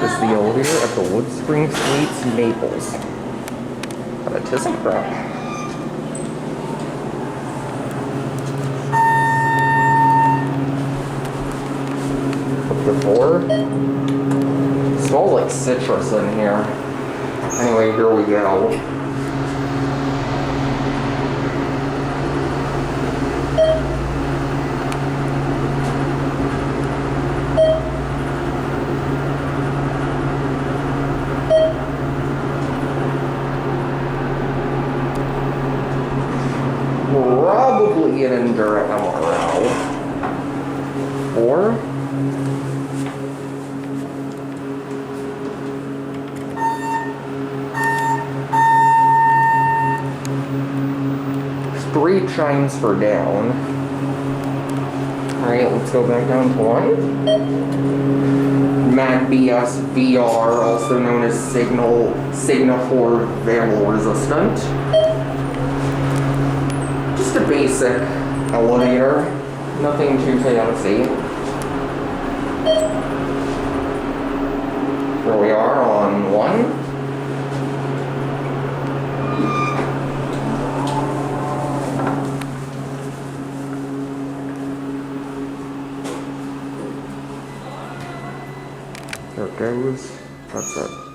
is the elevator at the Woodspring Suites, Naples. At a Thyssenkrupp. Up to 4. Smells like citrus in here. Anyway, here we go. Probably an Endura MRL. Or three chimes for down. Alright, let's go back down to 1. Mad BS VR, also known as Signa 4 Variable Resistant. Just a basic elevator, nothing too fancy. Here we are on 1. There it goes. That's it.